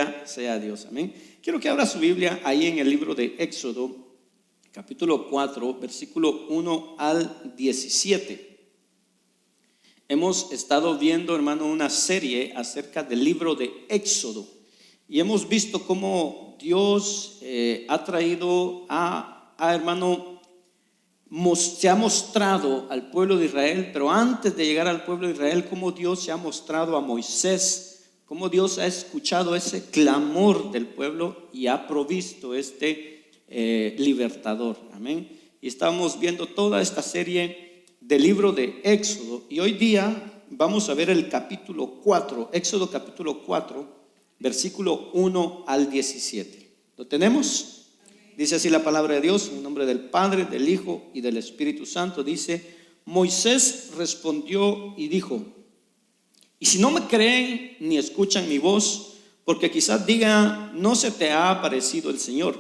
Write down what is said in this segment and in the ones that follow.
Gloria sea a Dios, amén. Quiero que abra su Biblia ahí en el libro de Éxodo, capítulo 4, versículo 1 al 17. Hemos estado viendo, hermano, una serie acerca del libro de Éxodo y hemos visto cómo Dios ha traído hermano, se ha mostrado al pueblo de Israel, pero antes de llegar al pueblo de Israel, cómo Dios se ha mostrado a Moisés, cómo Dios ha escuchado ese clamor del pueblo y ha provisto libertador, amén. Y estamos viendo toda esta serie del libro de Éxodo y hoy día vamos a ver el capítulo 4, Éxodo capítulo 4, versículo 1 al 17. ¿Lo tenemos? Dice así la palabra de Dios, en el nombre del Padre, del Hijo y del Espíritu Santo. Dice: Moisés respondió y dijo: y si no me creen ni escuchan mi voz, porque quizás diga, no se te ha aparecido el Señor.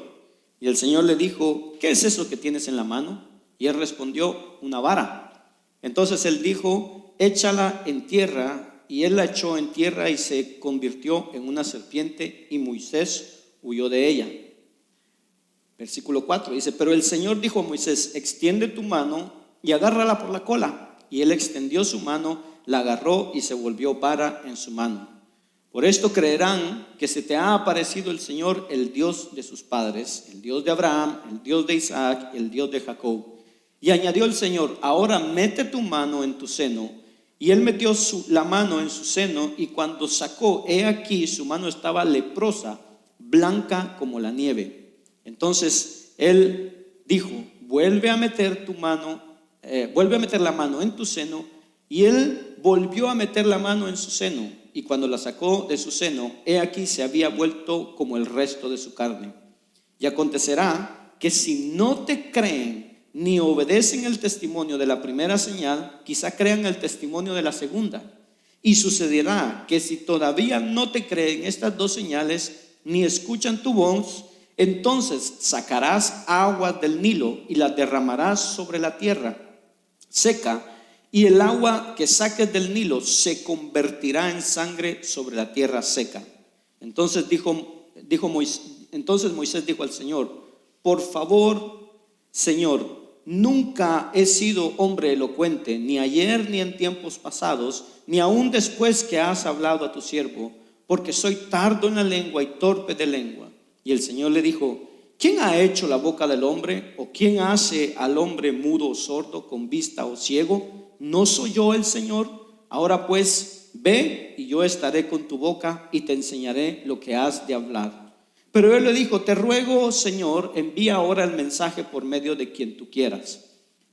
Y el Señor le dijo: ¿qué es eso que tienes en la mano? Y él respondió: una vara. Entonces él dijo: échala en tierra. Y él la echó en tierra y se convirtió en una serpiente, y Moisés huyó de ella. Versículo 4 dice: pero el Señor dijo a Moisés: extiende tu mano y agárrala por la cola. Y él extendió su mano, la agarró y se volvió vara en su mano. Por esto creerán que se te ha aparecido el Señor, el Dios de sus padres, el Dios de Abraham, el Dios de Isaac, el Dios de Jacob. Y añadió el Señor: ahora mete tu mano en tu seno. Y él metió la mano en su seno, y cuando sacó, he aquí su mano estaba leprosa, blanca como la nieve. Entonces él dijo: vuelve a meter la mano en tu seno. Y él volvió a meter la mano en su seno, y cuando la sacó de su seno, he aquí se había vuelto como el resto de su carne. Y acontecerá que si no te creen ni obedecen el testimonio de la primera señal, quizá crean el testimonio de la segunda. Y sucederá que si todavía no te creen estas dos señales, ni escuchan tu voz, entonces sacarás aguas del Nilo y las derramarás sobre la tierra seca, y el agua que saques del Nilo se convertirá en sangre sobre la tierra seca. Entonces Moisés dijo al Señor: por favor, Señor, nunca he sido hombre elocuente, ni ayer ni en tiempos pasados, ni aún después que has hablado a tu siervo, porque soy tardo en la lengua y torpe de lengua. Y el Señor le dijo: ¿quién ha hecho la boca del hombre? ¿O quién hace al hombre mudo o sordo, con vista o ciego? ¿No soy yo el Señor? Ahora pues, ve y yo estaré con tu boca y te enseñaré lo que has de hablar. Pero él le dijo: te ruego, Señor, envía ahora el mensaje por medio de quien tú quieras.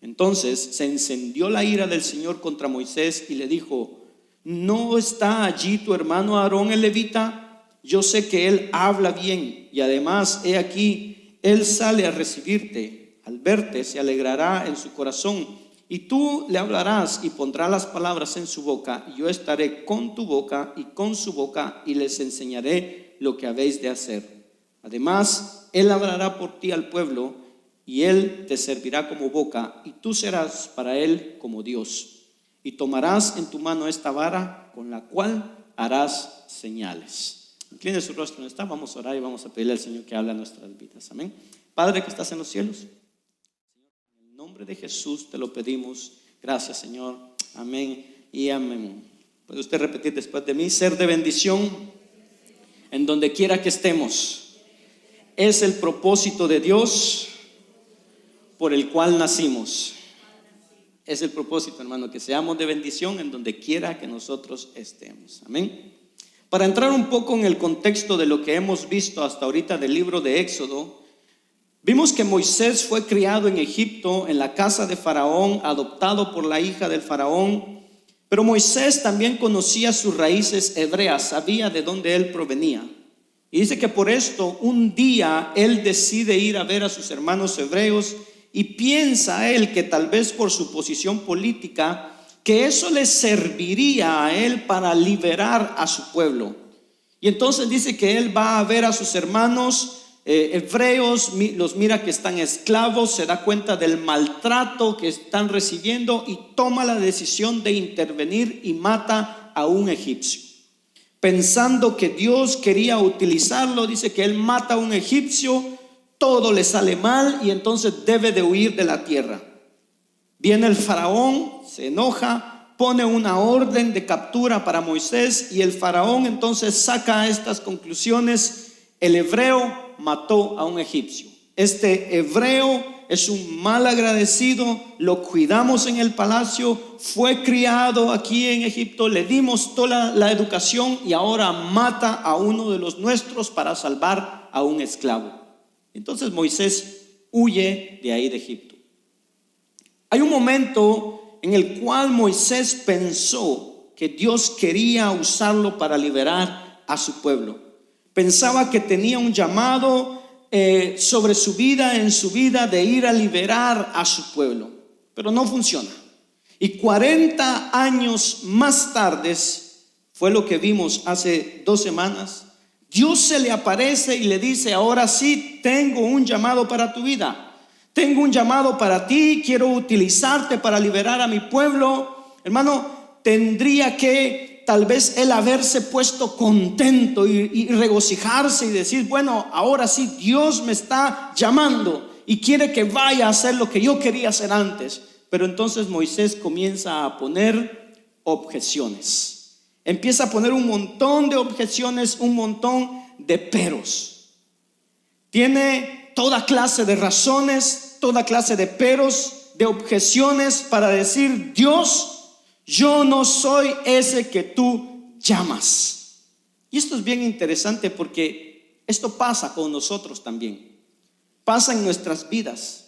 Entonces se encendió la ira del Señor contra Moisés y le dijo: ¿no está allí tu hermano Aarón el levita? Yo sé que él habla bien, y además he aquí, él sale a recibirte. Al verte se alegrará en su corazón, y tú le hablarás y pondrás las palabras en su boca, y yo estaré con tu boca y con su boca, y les enseñaré lo que habéis de hacer. Además, él hablará por ti al pueblo, y él te servirá como boca, y tú serás para él como Dios. Y tomarás en tu mano esta vara con la cual harás señales. Incline su rostro donde está. Vamos a orar y vamos a pedirle al Señor que hable a nuestras vidas. Amén. Padre que estás en los cielos, en el nombre de Jesús te lo pedimos. Gracias, Señor. Amén y amén. ¿Puede usted repetir después de mí? Ser de bendición en donde quiera que estemos es el propósito de Dios por el cual nacimos. Es el propósito, hermano, que seamos de bendición en donde quiera que nosotros estemos. Amén. Para entrar un poco en el contexto de lo que hemos visto hasta ahorita del libro de Éxodo, vimos que Moisés fue criado en Egipto, en la casa de Faraón, adoptado por la hija del Faraón. Pero Moisés también conocía sus raíces hebreas, sabía de dónde él provenía. Y dice que por esto un día él decide ir a ver a sus hermanos hebreos, y piensa él que tal vez por su posición política, que eso le serviría a él para liberar a su pueblo. Y entonces dice que él va a ver a sus hermanos hebreos, los mira que están esclavos, se da cuenta del maltrato que están recibiendo y toma la decisión de intervenir y mata a un egipcio. pensando que Dios quería utilizarlo. Dice que él mata a un egipcio, todo le sale mal y entonces debe de huir de la tierra. Viene el faraón, se enoja, pone una orden de captura para Moisés y el faraón entonces saca estas conclusiones: el hebreo mató a un egipcio. Este hebreo es un mal agradecido, lo cuidamos en el palacio, fue criado aquí en Egipto, le dimos toda la educación y ahora mata a uno de los nuestros para salvar a un esclavo. Entonces Moisés huye de ahí de Egipto. Hay un momento en el cual Moisés pensó que Dios quería usarlo para liberar a su pueblo. Pensaba que tenía un llamado sobre su vida, en su vida, de ir a liberar a su pueblo, pero no funciona. Y 40 años más tarde, fue lo que vimos hace 2 semanas, Dios se le aparece y le dice: ahora sí, tengo un llamado para tu vida, tengo un llamado para ti, quiero utilizarte para liberar a mi pueblo. Hermano, tendría que tal vez él haberse puesto contento y regocijarse y decir: bueno, ahora sí, Dios me está llamando y quiere que vaya a hacer lo que yo quería hacer antes. Pero entonces Moisés comienza a poner objeciones. Empieza a poner un montón de objeciones, un montón de peros. Tiene toda clase de razones, toda clase de peros, de objeciones para decir: Dios, yo no soy ese que tú llamas. Y esto es bien interesante porque esto pasa con nosotros también. Pasa en nuestras vidas.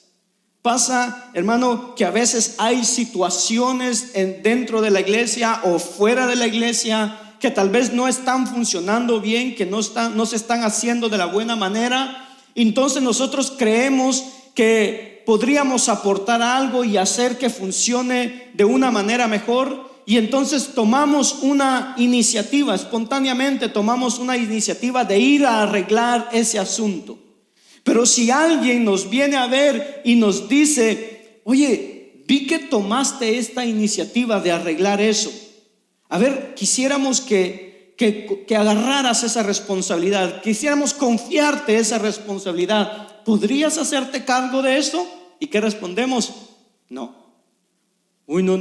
Pasa, hermano, que a veces hay situaciones dentro de la iglesia o fuera de la iglesia que tal vez no están funcionando bien, que no se están haciendo de la buena manera. Entonces nosotros creemos que podríamos aportar algo y hacer que funcione de una manera mejor. Y entonces tomamos una iniciativa, espontáneamente tomamos una iniciativa de ir a arreglar ese asunto. Pero si alguien nos viene a ver y nos dice: oye, vi que tomaste esta iniciativa de arreglar eso, a ver, quisiéramos que agarraras esa responsabilidad, quisiéramos confiarte esa responsabilidad, ¿podrías hacerte cargo de eso? ¿Y qué respondemos? No. Uy, no,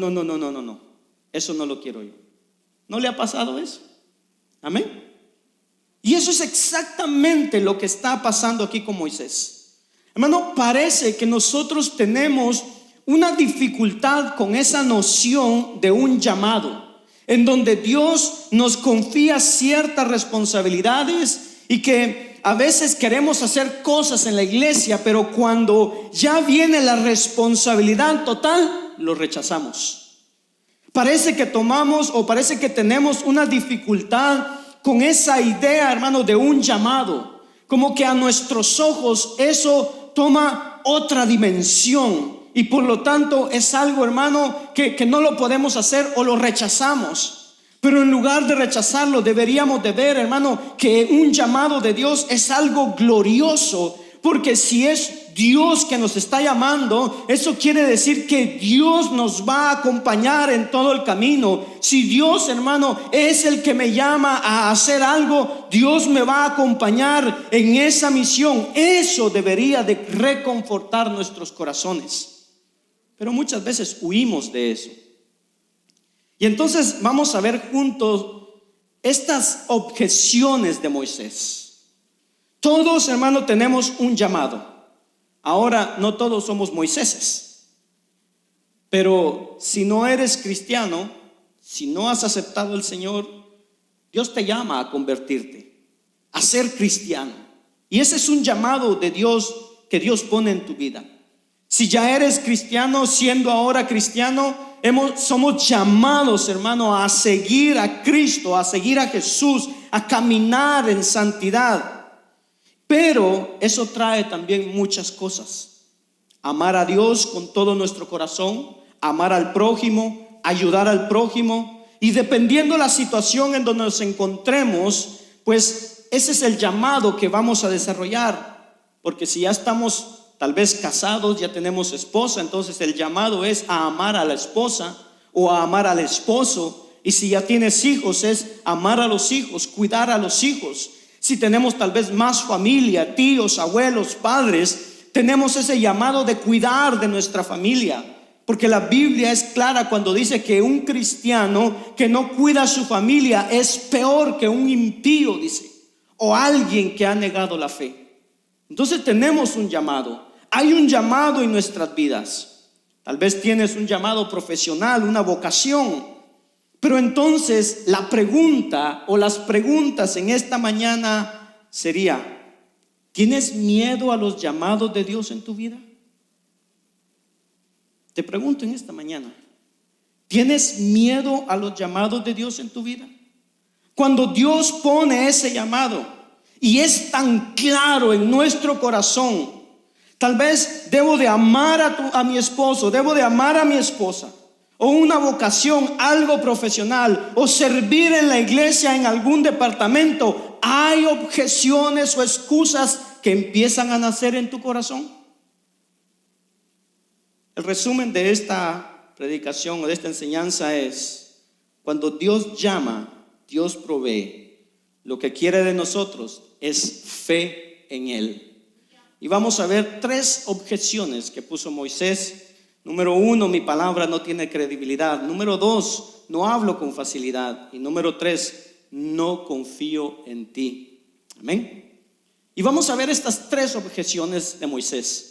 eso no lo quiero yo. ¿No le ha pasado eso? Amén. Y eso es exactamente lo que está pasando aquí con Moisés. Hermano, parece que nosotros tenemos una dificultad con esa noción de un llamado, en donde Dios nos confía ciertas responsabilidades y que a veces queremos hacer cosas en la iglesia, pero cuando ya viene la responsabilidad total, lo rechazamos. Parece que parece que tenemos una dificultad con esa idea, hermano, de un llamado. Como que a nuestros ojos eso toma otra dimensión y por lo tanto es algo, hermano, que no lo podemos hacer o lo rechazamos. Pero en lugar de rechazarlo, deberíamos de ver, hermano, que un llamado de Dios es algo glorioso. Porque si es Dios que nos está llamando, eso quiere decir que Dios nos va a acompañar en todo el camino. Si Dios, hermano, es el que me llama a hacer algo, Dios me va a acompañar en esa misión. Eso debería de reconfortar nuestros corazones. Pero muchas veces huimos de eso. Y entonces vamos a ver juntos estas objeciones de Moisés. Todos, hermano, tenemos un llamado. Ahora, no todos somos Moiséses. Pero si no eres cristiano, si no has aceptado al Señor, Dios te llama a convertirte, a ser cristiano. Y ese es un llamado de Dios que Dios pone en tu vida. Si ya eres cristiano, siendo ahora cristiano, somos llamados, hermano, a seguir a Cristo, a seguir a Jesús, a caminar en santidad. Pero eso trae también muchas cosas. Amar a Dios con todo nuestro corazón, amar al prójimo, ayudar al prójimo. Y dependiendo la situación en donde nos encontremos, pues ese es el llamado que vamos a desarrollar. Porque si ya estamos tal vez casados, ya tenemos esposa, entonces el llamado es a amar a la esposa o a amar al esposo. Y si ya tienes hijos, es amar a los hijos, cuidar a los hijos. Si tenemos tal vez más familia, tíos, abuelos, padres, tenemos ese llamado de cuidar de nuestra familia. Porque la Biblia es clara cuando dice que un cristiano que no cuida a su familia es peor que un impío, dice, o alguien que ha negado la fe. Entonces tenemos un llamado. Hay un llamado en nuestras vidas. Tal vez tienes un llamado profesional, una vocación. Pero entonces la pregunta o las preguntas en esta mañana sería: ¿tienes miedo a los llamados de Dios en tu vida? Te pregunto en esta mañana, ¿tienes miedo a los llamados de Dios en tu vida? Cuando Dios pone ese llamado y es tan claro en nuestro corazón, tal vez debo de amar a mi esposo, debo de amar a mi esposa, o una vocación, algo profesional, o servir en la iglesia en algún departamento. Hay objeciones o excusas que empiezan a nacer en tu corazón. El resumen de esta predicación o de esta enseñanza es: cuando Dios llama, Dios provee. Lo que quiere de nosotros es fe en Él. Y vamos a ver 3 objeciones que puso Moisés. Número 1, mi palabra no tiene credibilidad. Número 2, no hablo con facilidad. Y número 3, no confío en ti. Amén. Y vamos a ver estas 3 objeciones de Moisés.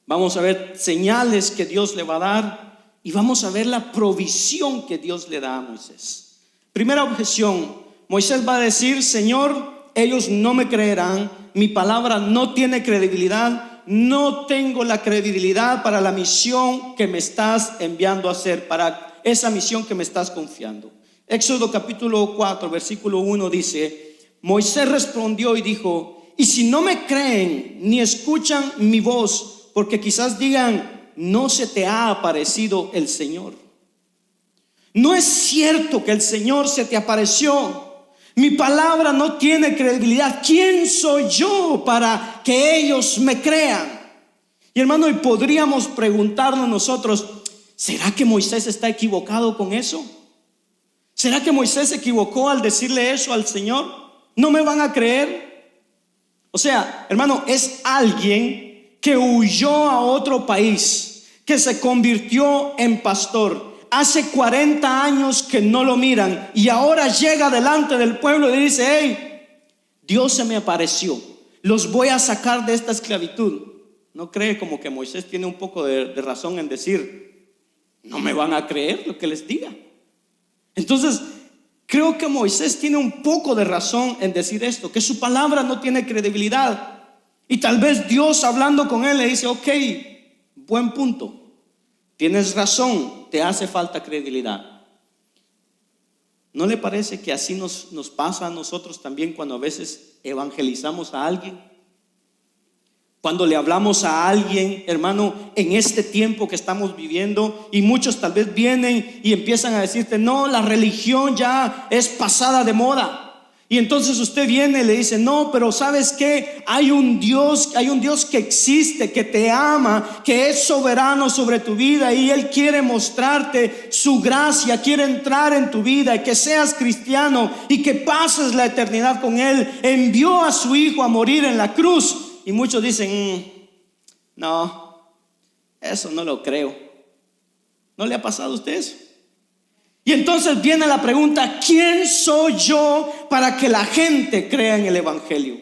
Vamos a ver señales que Dios le va a dar y vamos a ver la provisión que Dios le da a Moisés. Primera objeción: Moisés va a decir: Señor, ellos no me creerán, mi palabra no tiene credibilidad, no tengo la credibilidad para la misión que me estás enviando a hacer, para esa misión que me estás confiando. Éxodo capítulo 4, versículo 1 dice: Moisés respondió y dijo: y si no me creen ni escuchan mi voz, porque quizás digan, no se te ha aparecido el Señor. No es cierto que el Señor se te apareció. Mi palabra no tiene credibilidad. ¿Quién soy yo para que ellos me crean? Y hermano, y podríamos preguntarnos nosotros: ¿será que Moisés está equivocado con eso? ¿Será que Moisés se equivocó al decirle eso al Señor? ¿No me van a creer? O sea, hermano, es alguien que huyó a otro país, que se convirtió en pastor. Hace 40 años que no lo miran y ahora llega delante del pueblo y dice: hey, Dios se me apareció, los voy a sacar de esta esclavitud. ¿No cree como que Moisés tiene un poco de razón en decir: no me van a creer lo que les diga? Entonces creo que Moisés tiene un poco de razón en decir esto, que su palabra no tiene credibilidad. Y tal vez Dios, hablando con él, le dice: ok, buen punto, tienes razón, te hace falta credibilidad. ¿No le parece que así nos pasa a nosotros también cuando a veces evangelizamos a alguien? Cuando le hablamos a alguien, hermano, en este tiempo que estamos viviendo, y muchos tal vez vienen y empiezan a decirte: no, la religión ya es pasada de moda. Y entonces usted viene y le dice: no, pero ¿sabes qué? Hay un Dios que existe, que te ama, que es soberano sobre tu vida, y Él quiere mostrarte su gracia, quiere entrar en tu vida y que seas cristiano y que pases la eternidad con Él. Envió a su Hijo a morir en la cruz. Y muchos dicen: no, eso no lo creo. ¿No le ha pasado a usted eso? Y entonces viene la pregunta: ¿quién soy yo para que la gente crea en el evangelio?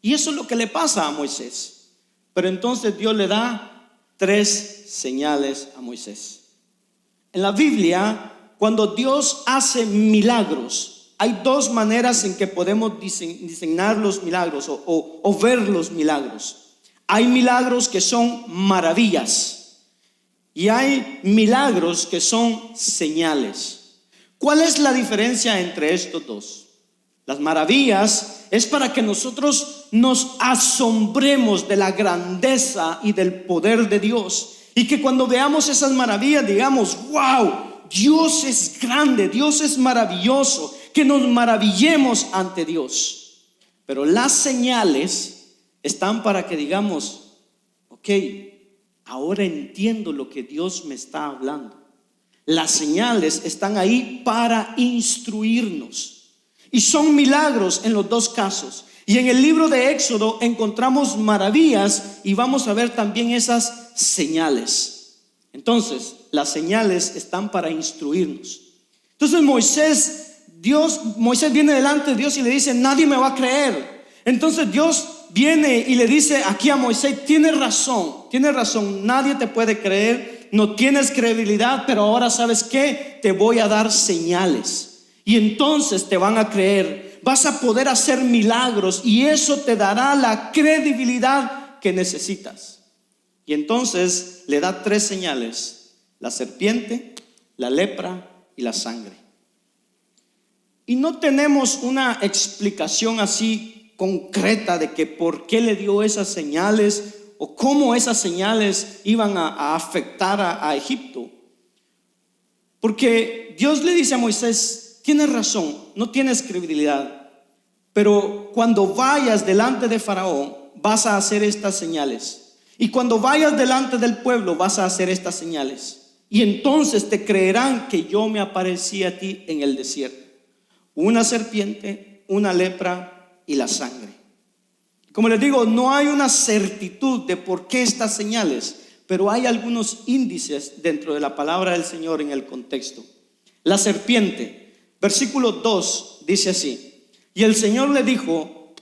Y eso es lo que le pasa a Moisés. Pero entonces Dios le da 3 señales a Moisés. En la Biblia, cuando Dios hace milagros, hay 2 maneras en que podemos diseñar los milagros o ver los milagros. Hay milagros que son maravillas y hay milagros que son señales. ¿Cuál es la diferencia entre estos 2? Las maravillas es para que nosotros nos asombremos de la grandeza y del poder de Dios, y que cuando veamos esas maravillas digamos: wow, Dios es grande, Dios es maravilloso, que nos maravillemos ante Dios. Pero las señales están para que digamos: ok, ahora entiendo lo que Dios me está hablando. Las señales están ahí para instruirnos. Y son milagros en los dos casos. Y en el libro de Éxodo encontramos maravillas y vamos a ver también esas señales. Entonces, las señales están para instruirnos. Entonces Moisés viene delante de Dios y le dice: nadie me va a creer. Entonces Dios viene y le dice aquí a Moisés: tienes razón, nadie te puede creer, no tienes credibilidad, pero ahora ¿sabes qué? Te voy a dar señales y entonces te van a creer. Vas a poder hacer milagros y eso te dará la credibilidad que necesitas. Y entonces le da 3 señales: la serpiente, la lepra y la sangre. Y no tenemos una explicación así concreta de que por qué le dio esas señales o cómo esas señales iban a afectar a Egipto. Porque Dios le dice a Moisés: tienes razón, no tienes credibilidad, pero cuando vayas delante de Faraón vas a hacer estas señales, y cuando vayas delante del pueblo vas a hacer estas señales, y entonces te creerán que yo me aparecí a ti en el desierto: una serpiente, una lepra y la sangre. Como les digo, no hay una certitud de por qué estas señales, pero hay algunos índices dentro de la palabra del Señor en el contexto. La serpiente, versículo 2 dice así: y el Señor le dijo: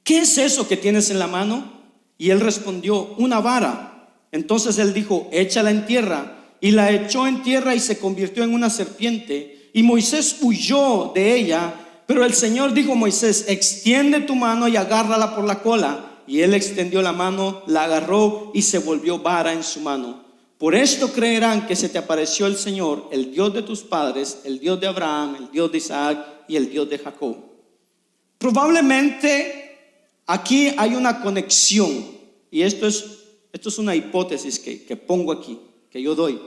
¿qué es eso que tienes en la mano? Y él respondió: una vara. Entonces él dijo: échala en tierra. Y la echó en tierra y se convirtió en una serpiente. Y Moisés huyó de ella, pero el Señor dijo a Moisés: extiende tu mano y agárrala por la cola. Y él extendió la mano, la agarró y se volvió vara en su mano. Por esto creerán que se te apareció el Señor, el Dios de tus padres, el Dios de Abraham, el Dios de Isaac y el Dios de Jacob. Probablemente aquí hay una conexión, y esto es una hipótesis que pongo aquí, que yo doy,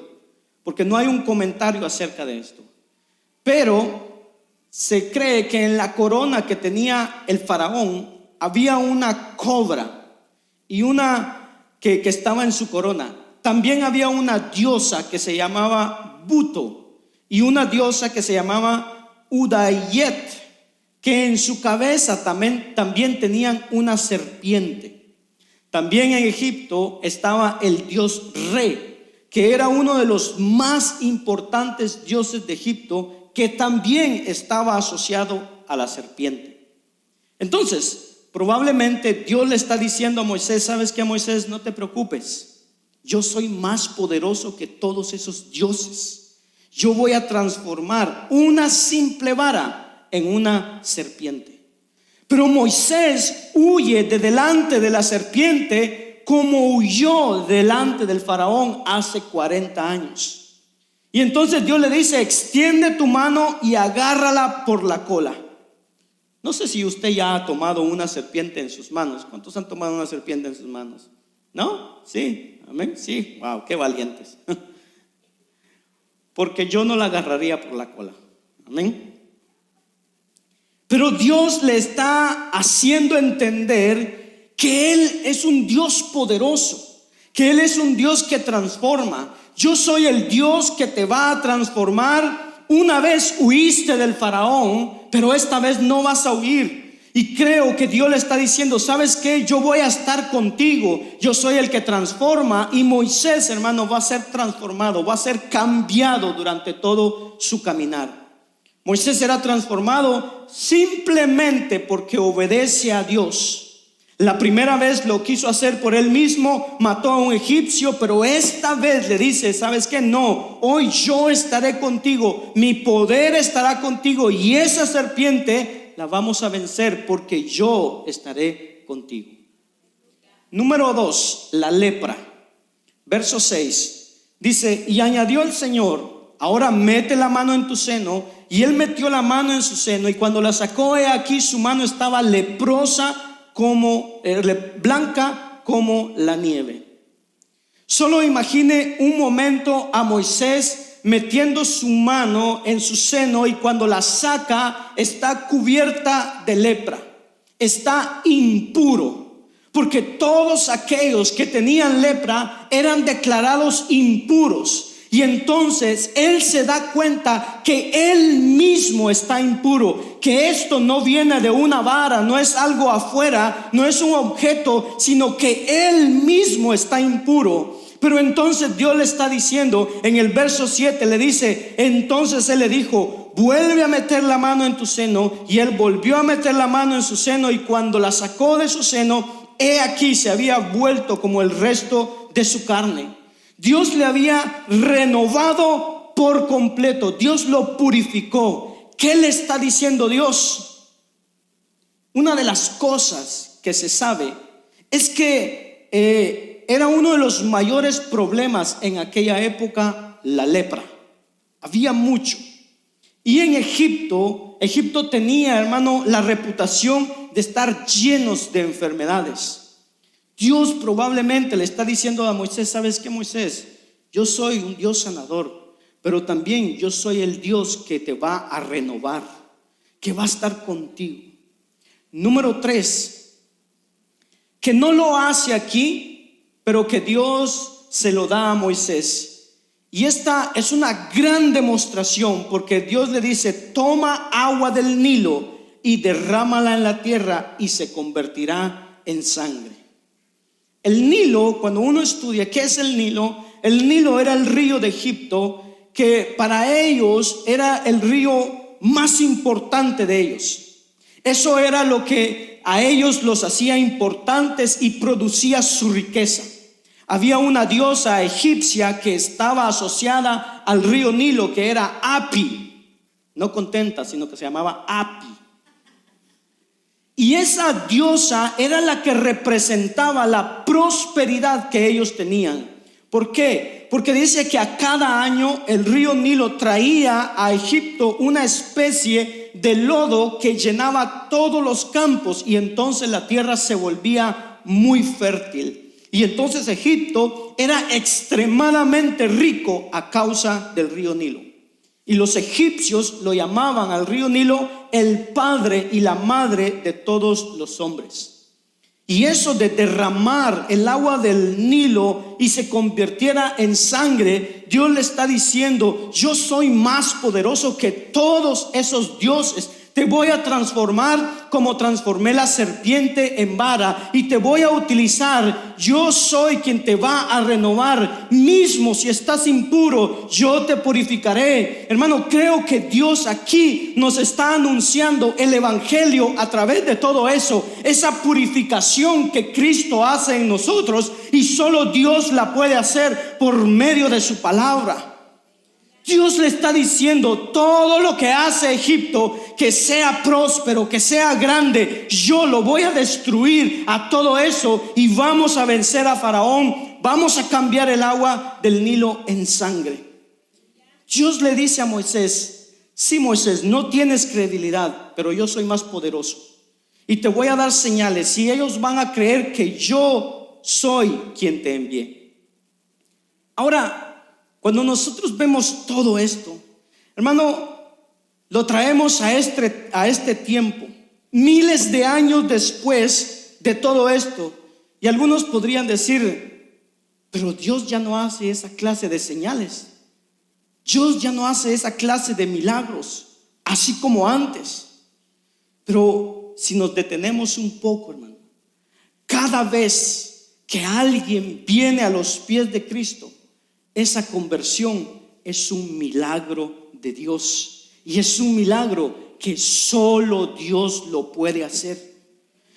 porque no hay un comentario acerca de esto. Pero se cree que en la corona que tenía el faraón había una cobra y una que estaba en su corona. También había una diosa que se llamaba Buto y una diosa que se llamaba Udayet, que en su cabeza también tenían una serpiente. También en Egipto estaba el dios Re, que era uno de los más importantes dioses de Egipto, que también estaba asociado a la serpiente. Entonces, probablemente Dios le está diciendo a Moisés: ¿sabes qué, Moisés? No te preocupes, yo soy más poderoso que todos esos dioses. Yo voy a transformar una simple vara en una serpiente. Pero Moisés huye de delante de la serpiente como huyó delante del faraón hace 40 años. Y entonces Dios le dice: extiende tu mano y agárrala por la cola. No sé si usted ya ha tomado una serpiente en sus manos. ¿Cuántos han tomado una serpiente en sus manos? ¿No? Sí, amén, sí. Wow, qué valientes. Porque yo no la agarraría por la cola. Amén. Pero Dios le está haciendo entender que Él es un Dios poderoso, que Él es un Dios que transforma. Yo soy el Dios que te va a transformar. Una vez huiste del faraón, pero esta vez no vas a huir. Y creo que Dios le está diciendo: ¿sabes qué? Yo voy a estar contigo. Yo soy el que transforma. Y Moisés, hermano, va a ser transformado, va a ser cambiado durante todo su caminar. Moisés será transformado simplemente porque obedece a Dios. La primera vez lo quiso hacer por él mismo, mató a un egipcio, pero esta vez le dice: ¿sabes qué? No, hoy yo estaré contigo, mi poder estará contigo y esa serpiente la vamos a vencer porque yo estaré contigo. Número 2, la lepra. Verso 6 dice: y añadió el Señor: ahora mete la mano en tu seno. Y él metió la mano en su seno, y cuando la sacó, he aquí su mano estaba leprosa, blanca como la nieve. Solo imagine un momento a Moisés metiendo su mano en su seno, y cuando la saca está cubierta de lepra, está impuro, porque todos aquellos que tenían lepra eran declarados impuros. Y entonces él se da cuenta que él mismo está impuro, que esto no viene de una vara, no es algo afuera, no es un objeto, sino que él mismo está impuro. Pero entonces Dios le está diciendo en el verso 7, le dice, entonces él le dijo, vuelve a meter la mano en tu seno. Y él volvió a meter la mano en su seno, y cuando la sacó de su seno, he aquí se había vuelto como el resto de su carne. Dios le había renovado por completo. Dios lo purificó. ¿Qué le está diciendo Dios? Una de las cosas que se sabe es que era uno de los mayores problemas en aquella época, la lepra. Había mucho. Y en Egipto tenía, hermano, la reputación de estar llenos de enfermedades. Dios probablemente le está diciendo a Moisés, ¿sabes qué, Moisés? Yo soy un Dios sanador, pero también yo soy el Dios que te va a renovar, que va a estar contigo. Número 3, que no lo hace aquí, pero que Dios se lo da a Moisés. Y esta es una gran demostración, porque Dios le dice, toma agua del Nilo y derrámala en la tierra y se convertirá en sangre. El Nilo, cuando uno estudia qué es el Nilo era el río de Egipto, que para ellos era el río más importante de ellos. Eso era lo que a ellos los hacía importantes y producía su riqueza. Había una diosa egipcia que estaba asociada al río Nilo, que era Api, no contenta, sino que se llamaba Api. Y esa diosa era la que representaba la prosperidad que ellos tenían. ¿Por qué? Porque dice que a cada año el río Nilo traía a Egipto una especie de lodo que llenaba todos los campos, y entonces la tierra se volvía muy fértil. Y entonces Egipto era extremadamente rico a causa del río Nilo. Y los egipcios lo llamaban al río Nilo el padre y la madre de todos los hombres. Y eso de derramar el agua del Nilo y se convirtiera en sangre, Dios le está diciendo, yo soy más poderoso que todos esos dioses. Te voy a transformar como transformé la serpiente en vara, y te voy a utilizar. Yo soy quien te va a renovar. Mismo si estás impuro, yo te purificaré. Hermano, creo que Dios aquí nos está anunciando el evangelio a través de todo eso. Esa purificación que Cristo hace en nosotros, y solo Dios la puede hacer por medio de su palabra. Dios le está diciendo, todo lo que hace Egipto, que sea próspero, que sea grande, yo lo voy a destruir a todo eso, y vamos a vencer a Faraón. Vamos a cambiar el agua del Nilo en sangre. Dios le dice a Moisés, sí, Moisés, no tienes credibilidad, pero yo soy más poderoso y te voy a dar señales, y ellos van a creer que yo soy quien te envié. Ahora, cuando nosotros vemos todo esto, hermano, lo traemos a este tiempo, miles de años después de todo esto. Y algunos podrían decir, pero Dios ya no hace esa clase de señales. Dios ya no hace esa clase de milagros, así como antes. Pero si nos detenemos un poco, hermano, cada vez que alguien viene a los pies de Cristo, esa conversión es un milagro de Dios, y es un milagro que solo Dios lo puede hacer.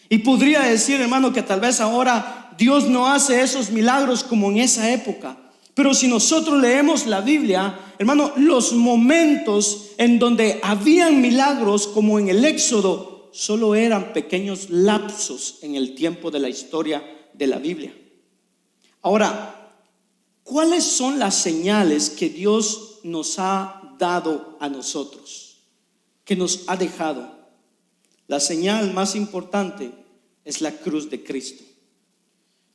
Y podría decir, hermano, que tal vez ahora Dios no hace esos milagros como en esa época, pero si nosotros leemos la Biblia, hermano, los momentos en donde habían milagros, como en el Éxodo, solo eran pequeños lapsos en el tiempo de la historia de la Biblia. Ahora, ¿cuáles son las señales que Dios nos ha dado a nosotros, que nos ha dejado? La señal más importante es la cruz de Cristo.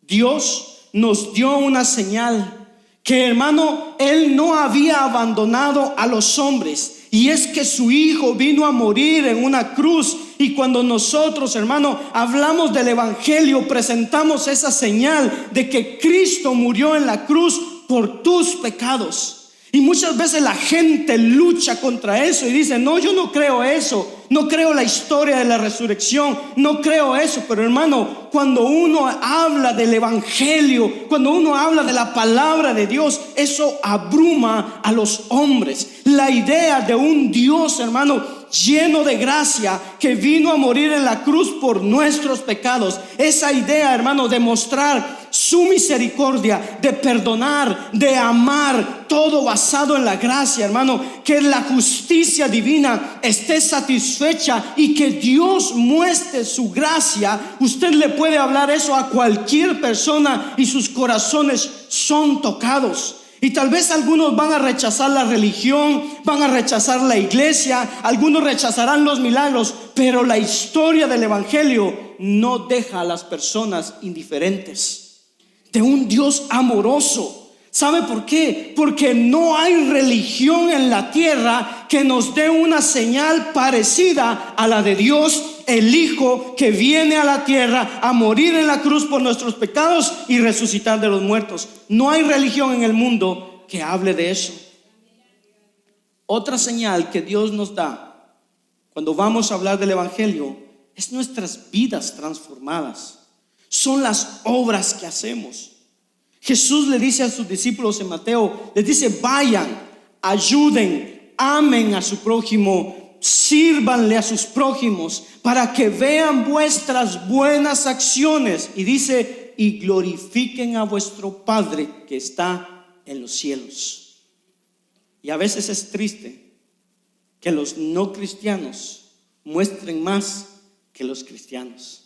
Dios nos dio una señal que, hermano, Él no había abandonado a los hombres, y es que su Hijo vino a morir en una cruz. Y cuando nosotros, hermano, hablamos del evangelio, presentamos esa señal de que Cristo murió en la cruz por tus pecados. Y muchas veces la gente lucha contra eso y dice: no, yo no creo eso, no creo la historia de la resurrección, no creo eso. Pero hermano, cuando uno habla del evangelio, cuando uno habla de la palabra de Dios, eso abruma a los hombres. La idea de un Dios, hermano, lleno de gracia, que vino a morir en la cruz por nuestros pecados. Esa idea, hermano, de mostrar su misericordia, de perdonar, de amar, todo basado en la gracia, hermano, que la justicia divina esté satisfecha y que Dios muestre su gracia. Usted le puede hablar eso a cualquier persona y sus corazones son tocados. Y tal vez algunos van a rechazar la religión, van a rechazar la iglesia, algunos rechazarán los milagros, pero la historia del evangelio no deja a las personas indiferentes. De un Dios amoroso. ¿Sabe por qué? Porque no hay religión en la tierra que nos dé una señal parecida a la de Dios, el Hijo que viene a la tierra a morir en la cruz por nuestros pecados y resucitar de los muertos. No hay religión en el mundo que hable de eso. Otra señal que Dios nos da cuando vamos a hablar del evangelio es nuestras vidas transformadas. Son las obras que hacemos. Jesús le dice a sus discípulos en Mateo, les dice: vayan, ayuden, amen a su prójimo, sírvanle a sus prójimos, para que vean vuestras buenas acciones. Y dice: y glorifiquen a vuestro Padre que está en los cielos. Y a veces es triste que los no cristianos muestren más que los cristianos.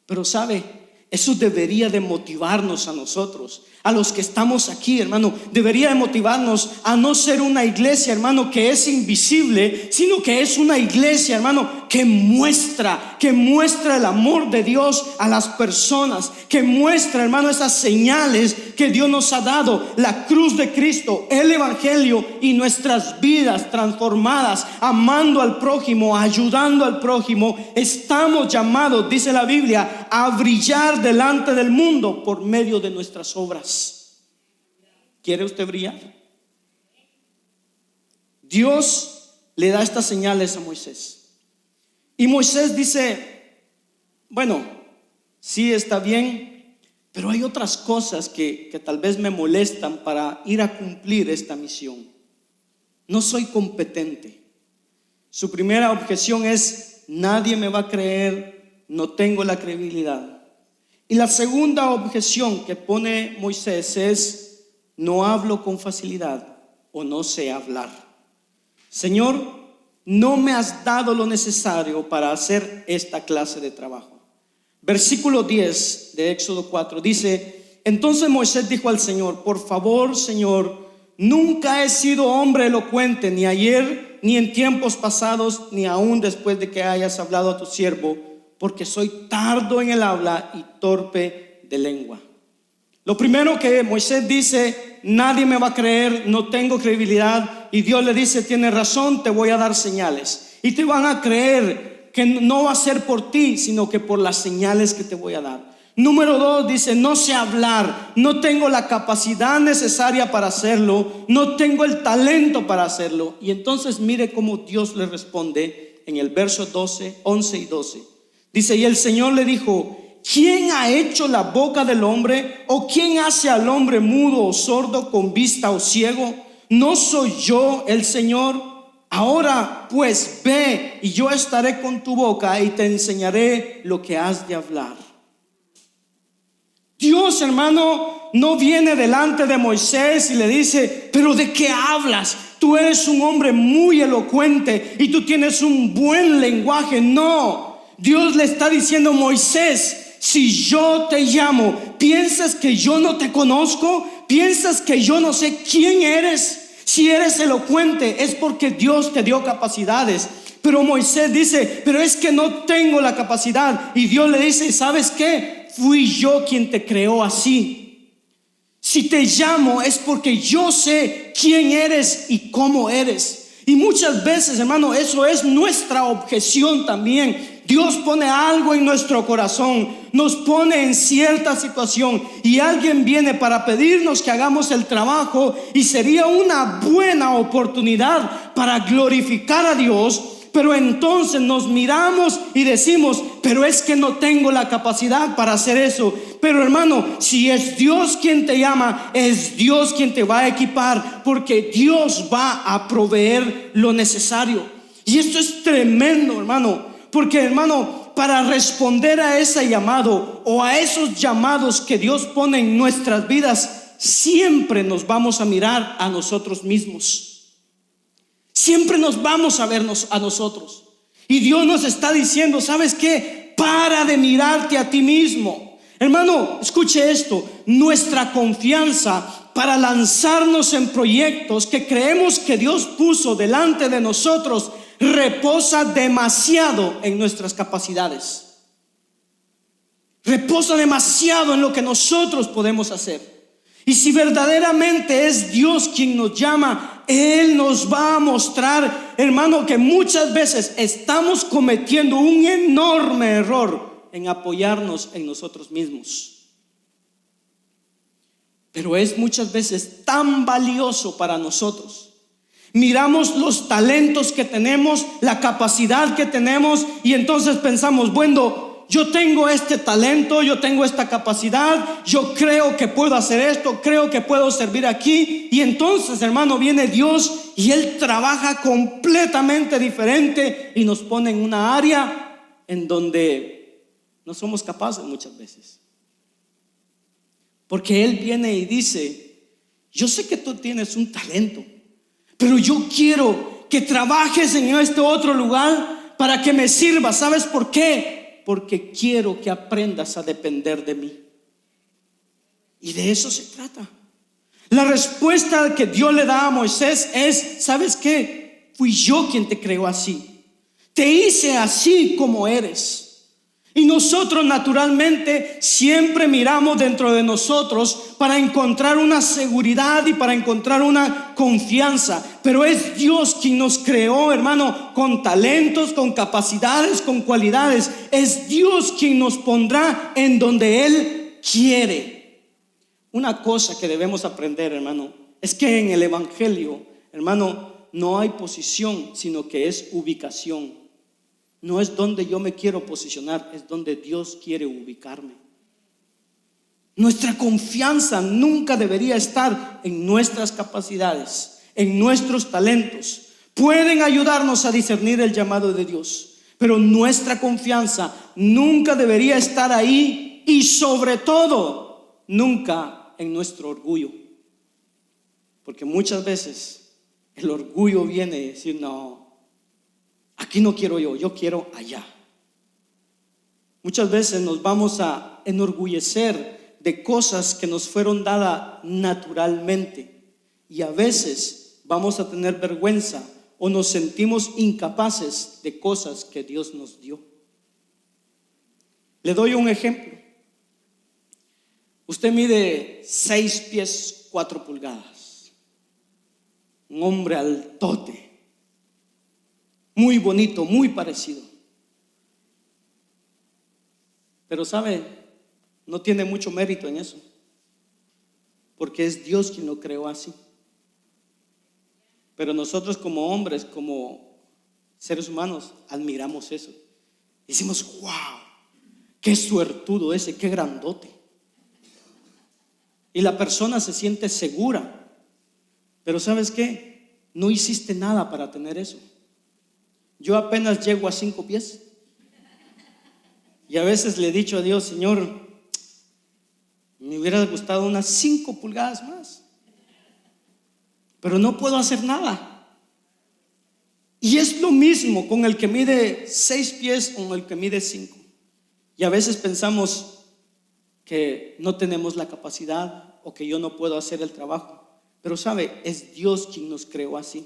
Pero sabe, eso debería de motivarnos a nosotros, a los que estamos aquí, hermano. Debería de motivarnos a no ser una iglesia, hermano, que es invisible, sino que es una iglesia, hermano, que muestra el amor de Dios a las personas, que muestra, hermano, esas señales que Dios nos ha dado: la cruz de Cristo, el evangelio y nuestras vidas transformadas, amando al prójimo, ayudando al prójimo. Estamos llamados, dice la Biblia, a brillar delante del mundo por medio de nuestras obras. ¿Quiere usted brillar? Dios le da estas señales a Moisés. Y Moisés dice: bueno, sí, está bien, pero hay otras cosas que tal vez me molestan para ir a cumplir esta misión. No soy competente. Su primera objeción es: nadie me va a creer, no tengo la credibilidad. Y la segunda objeción que pone Moisés es: no hablo con facilidad o no sé hablar. Señor, no me has dado lo necesario para hacer esta clase de trabajo. Versículo 10 de Éxodo 4 dice: entonces Moisés dijo al Señor: por favor, Señor, nunca he sido hombre elocuente, ni ayer, ni en tiempos pasados, ni aún después de que hayas hablado a tu siervo, porque soy tardo en el habla y torpe de lengua. Lo primero que Moisés dice: nadie me va a creer, no tengo credibilidad. Y Dios le dice: tienes razón, te voy a dar señales. Y te van a creer que no va a ser por ti, sino que por las señales que te voy a dar. Número 2 dice: no sé hablar, no tengo la capacidad necesaria para hacerlo, no tengo el talento para hacerlo. Y entonces mire cómo Dios le responde en el verso 11 y 12. Dice: y el Señor le dijo: ¿quién ha hecho la boca del hombre? ¿O quién hace al hombre mudo o sordo, con vista o ciego? ¿No soy yo el Señor? Ahora pues ve, y yo estaré con tu boca y te enseñaré lo que has de hablar. Dios, hermano, no viene delante de Moisés y le dice: pero ¿de qué hablas? Tú eres un hombre muy elocuente y tú tienes un buen lenguaje. No, Dios le está diciendo: Moisés, si yo te llamo, ¿piensas que yo no te conozco? ¿Piensas que yo no sé quién eres? Si eres elocuente es porque Dios te dio capacidades. Pero Moisés dice: pero es que no tengo la capacidad. Y Dios le dice: ¿sabes qué? Fui yo quien te creó así. Si te llamo es porque yo sé quién eres y cómo eres. Y muchas veces, hermano, eso es nuestra objeción también. Dios pone algo en nuestro corazón, nos pone en cierta situación y alguien viene para pedirnos que hagamos el trabajo, y sería una buena oportunidad para glorificar a Dios. Pero entonces nos miramos y decimos, pero es que no tengo la capacidad para hacer eso. Pero hermano, si es Dios quien te llama, es Dios quien te va a equipar, porque Dios va a proveer lo necesario. Y esto es tremendo, hermano, porque hermano, para responder a ese llamado o a esos llamados que Dios pone en nuestras vidas, siempre nos vamos a mirar a nosotros mismos. Siempre nos vamos a vernos a nosotros. Y Dios nos está diciendo, ¿sabes qué? Para de mirarte a ti mismo. Hermano, escuche esto. Nuestra confianza para lanzarnos en proyectos que creemos que Dios puso delante de nosotros reposa demasiado en nuestras capacidades. Reposa demasiado en lo que nosotros podemos hacer. Y si verdaderamente es Dios quien nos llama, Él nos va a mostrar, hermano, que muchas veces estamos cometiendo un enorme error en apoyarnos en nosotros mismos. Pero es muchas veces tan valioso para nosotros. Miramos los talentos que tenemos, la capacidad que tenemos, y entonces pensamos, bueno, yo tengo este talento, yo tengo esta capacidad, yo creo que puedo hacer esto, creo que puedo servir aquí. Y entonces, hermano, viene Dios y Él trabaja completamente diferente y nos pone en una área en donde no somos capaces muchas veces. Porque Él viene y dice, yo sé que tú tienes un talento, pero yo quiero que trabajes en este otro lugar para que me sirvas. ¿Sabes por qué? Porque quiero que aprendas a depender de mí. Y de eso se trata. La respuesta que Dios le da a Moisés es, ¿sabes qué? Fui yo quien te creó así. Te hice así como eres. Y nosotros naturalmente siempre miramos dentro de nosotros para encontrar una seguridad y para encontrar una confianza. Pero es Dios quien nos creó, hermano, con talentos, con capacidades, con cualidades. Es Dios quien nos pondrá en donde Él quiere. Una cosa que debemos aprender, hermano, es que en el evangelio, hermano, no hay posición, sino que es ubicación. No es donde yo me quiero posicionar, es donde Dios quiere ubicarme. Nuestra confianza nunca debería estar en nuestras capacidades, en nuestros talentos. Pueden ayudarnos a discernir el llamado de Dios, pero nuestra confianza nunca debería estar ahí, y sobre todo, nunca en nuestro orgullo. Porque muchas veces el orgullo viene a decir, no, aquí no quiero yo quiero allá. Muchas veces nos vamos a enorgullecer de cosas que nos fueron dadas naturalmente, y a veces vamos a tener vergüenza o nos sentimos incapaces de cosas que Dios nos dio. Le doy un ejemplo. Usted mide 6 pies 4 pulgadas, un hombre altote, muy bonito, muy parecido. Pero sabe, no tiene mucho mérito en eso, porque es Dios quien lo creó así. Pero nosotros como hombres, como seres humanos, admiramos eso. Decimos, wow, qué suertudo ese, qué grandote. Y la persona se siente segura. Pero ¿sabes qué? No hiciste nada para tener eso. Yo apenas llego a 5 pies. Y a veces le he dicho a Dios, Señor, me hubiera gustado unas 5 pulgadas más, pero no puedo hacer nada. Y es lo mismo con el que mide 6 pies o el que mide 5. Y a veces pensamos que no tenemos la capacidad o que yo no puedo hacer el trabajo. Pero sabe, es Dios quien nos creó así.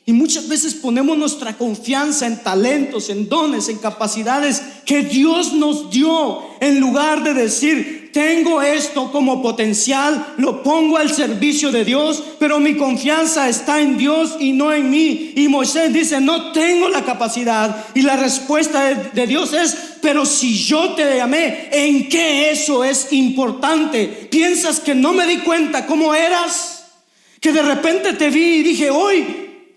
Y muchas veces ponemos nuestra confianza en talentos, en dones, en capacidades que Dios nos dio, en lugar de decir, tengo esto como potencial, lo pongo al servicio de Dios, pero mi confianza está en Dios y no en mí. Y Moisés dice, no tengo la capacidad. Y la respuesta de Dios es, pero si yo te llamé, ¿en qué eso es importante? ¿Piensas que no me di cuenta cómo eras? Que de repente te vi y dije, hoy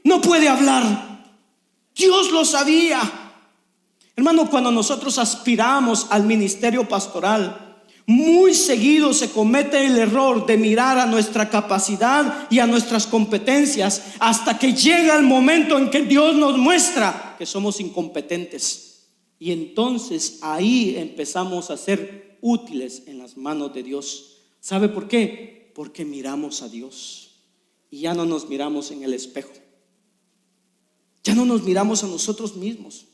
no puede hablar. Dios lo sabía. Hermano, cuando nosotros aspiramos al ministerio pastoral, muy seguido se comete el error de mirar a nuestra capacidad y a nuestras competencias hasta que llega el momento en que Dios nos muestra que somos incompetentes. Y entonces ahí empezamos a ser útiles en las manos de Dios. ¿Sabe por qué? Porque miramos a Dios y ya no nos miramos en el espejo. Ya no nos miramos a nosotros mismos.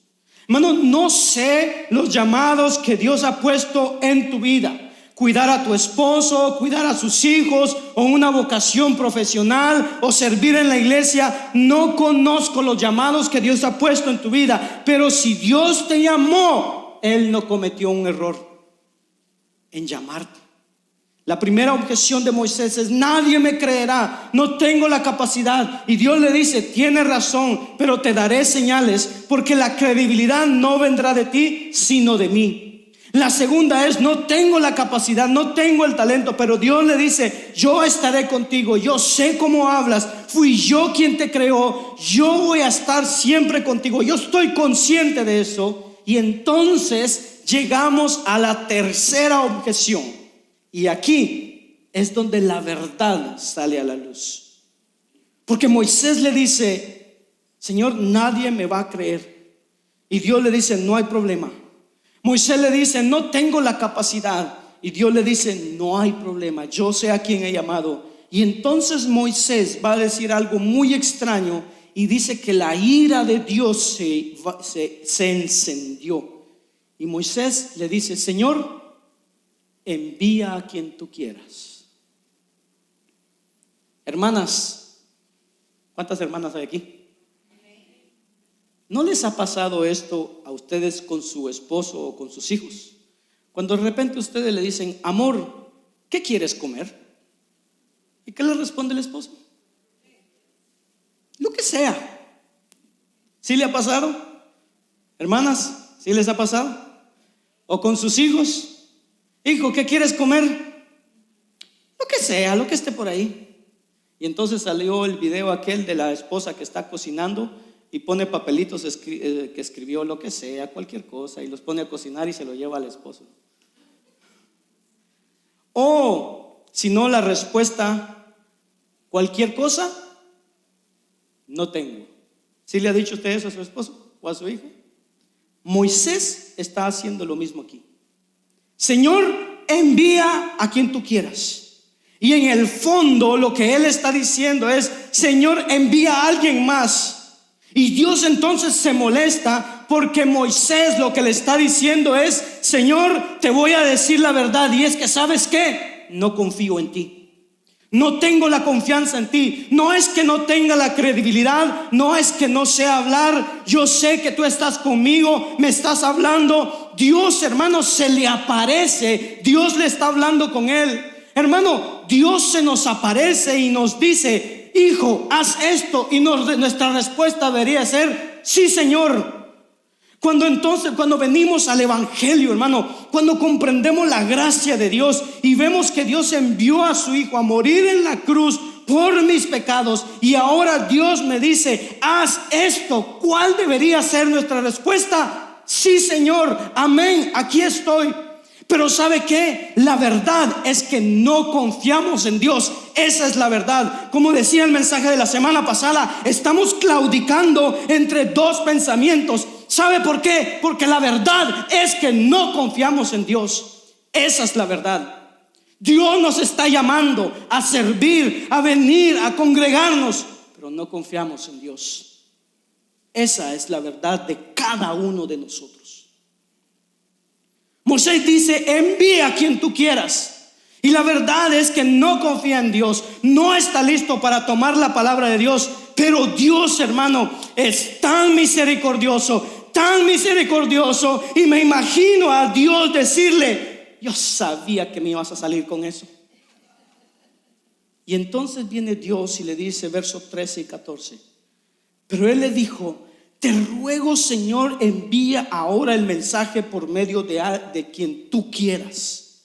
Hermano, no sé los llamados que Dios ha puesto en tu vida. Cuidar a tu esposo, cuidar a sus hijos, o una vocación profesional, o servir en la iglesia. No conozco los llamados que Dios ha puesto en tu vida, pero si Dios te llamó, Él no cometió un error en llamarte. La primera objeción de Moisés es: nadie me creerá, no tengo la capacidad. Y Dios le dice: tienes razón, pero te daré señales, porque la credibilidad no vendrá de ti, sino de mí. La segunda es: no tengo la capacidad, no tengo el talento, pero Dios le dice: yo estaré contigo, yo sé cómo hablas, fui yo quien te creó, yo voy a estar siempre contigo, yo estoy consciente de eso. Y entonces llegamos a la tercera objeción. Y aquí es donde la verdad sale a la luz. Porque Moisés le dice: Señor, nadie me va a creer. Y Dios le dice: no hay problema. Moisés le dice: no tengo la capacidad. Y Dios le dice: no hay problema, yo sé a quién he llamado. Y entonces Moisés va a decir algo muy extraño y dice que la ira de Dios se encendió. Y Moisés le dice: Señor, envía a quien tú quieras. Hermanas, ¿cuántas hermanas hay aquí? ¿No les ha pasado esto a ustedes con su esposo o con sus hijos? Cuando de repente ustedes le dicen: amor, ¿qué quieres comer? ¿Y qué le responde el esposo? Lo que sea. ¿Sí le ha pasado? Hermanas, ¿sí les ha pasado? ¿O con sus hijos? Hijo, ¿qué quieres comer? Lo que sea, lo que esté por ahí. Y entonces salió el video aquel de la esposa que está cocinando y pone papelitos que escribió lo que sea, cualquier cosa, y los pone a cocinar y se lo lleva al esposo. O si no, la respuesta: cualquier cosa, no tengo. ¿Sí le ha dicho usted eso a su esposo o a su hijo? Moisés está haciendo lo mismo aquí. Señor, envía a quien tú quieras. Y en el fondo lo que él está diciendo es: Señor, envía a alguien más. Y Dios entonces se molesta porque Moisés lo que le está diciendo es: Señor, te voy a decir la verdad, y es que, ¿sabes qué? No confío en ti. No tengo la confianza en ti. No es que no tenga la credibilidad, no es que no sé hablar. Yo sé que tú estás conmigo, me estás hablando. Dios, hermano, se le aparece. Dios le está hablando con él. Hermano, Dios se nos aparece y nos dice: hijo, haz esto. Y nuestra respuesta debería ser: sí, Señor. Cuando venimos al evangelio, hermano, cuando comprendemos la gracia de Dios y vemos que Dios envió a su hijo a morir en la cruz por mis pecados, y ahora Dios me dice: haz esto, ¿cuál debería ser nuestra respuesta? Sí, Señor, amén, aquí estoy. Pero ¿sabe qué? La verdad es que no confiamos en Dios. Esa es la verdad. Como decía el mensaje de la semana pasada, estamos claudicando entre dos pensamientos. ¿Sabe por qué? Porque la verdad es que no confiamos en Dios. Esa es la verdad. Dios nos está llamando a servir, a venir, a congregarnos, pero no confiamos en Dios. Esa es la verdad de cada uno de nosotros. Moisés dice: envía a quien tú quieras. Y la verdad es que no confía en Dios, no está listo para tomar la palabra de Dios. Pero Dios, hermano, es tan misericordioso, y me imagino a Dios decirle: yo sabía que me ibas a salir con eso. Y entonces viene Dios y le dice, versos 13 y 14, pero él le dijo: te ruego, Señor, envía ahora el mensaje por medio de quien tú quieras.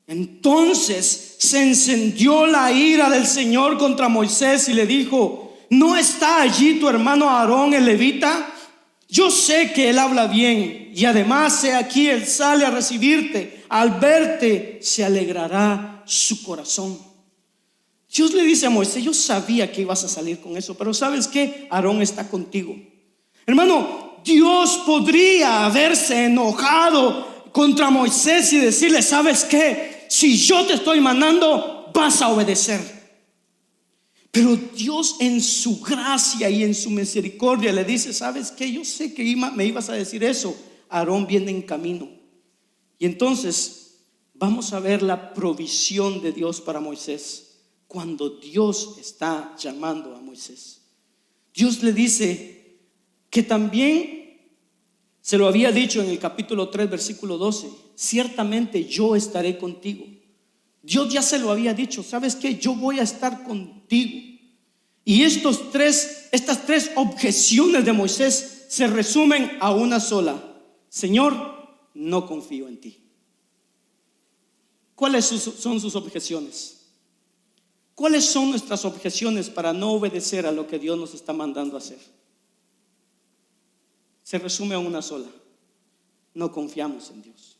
Entonces se encendió la ira del Señor contra Moisés y le dijo: ¿no está allí tu hermano Aarón el levita? Yo sé que él habla bien, y además he aquí él sale a recibirte. Al verte se alegrará su corazón. Dios le dice a Moisés: yo sabía que ibas a salir con eso, pero ¿sabes qué? Aarón está contigo. Hermano, Dios podría haberse enojado contra Moisés y decirle: ¿sabes qué? Si yo te estoy mandando, vas a obedecer. Pero Dios, en su gracia y en su misericordia, le dice: ¿sabes qué? Yo sé que me ibas a decir eso. Aarón viene en camino. Y entonces vamos a ver la provisión de Dios para Moisés. Cuando Dios está llamando a Moisés, Dios le dice que también se lo había dicho en el capítulo 3 versículo 12: ciertamente yo estaré contigo. Dios ya se lo había dicho: ¿sabes qué? Yo voy a estar contigo. Y estas tres objeciones de Moisés se resumen a una sola: Señor, no confío en ti. ¿Cuáles son sus objeciones? ¿Cuáles son nuestras objeciones para no obedecer a lo que Dios nos está mandando a hacer? Se resume a una sola: no confiamos en Dios,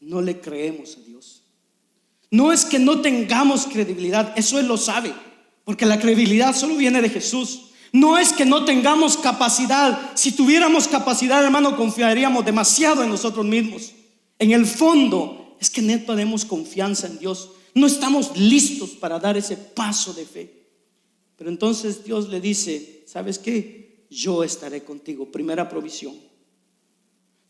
no le creemos a Dios. No es que no tengamos credibilidad, eso Él lo sabe, porque la credibilidad solo viene de Jesús. No es que no tengamos capacidad. Si tuviéramos capacidad, hermano, confiaríamos demasiado en nosotros mismos. En el fondo es que no tenemos confianza en Dios. No estamos listos para dar ese paso de fe. Pero entonces Dios le dice: ¿sabes qué? Yo estaré contigo. Primera provisión.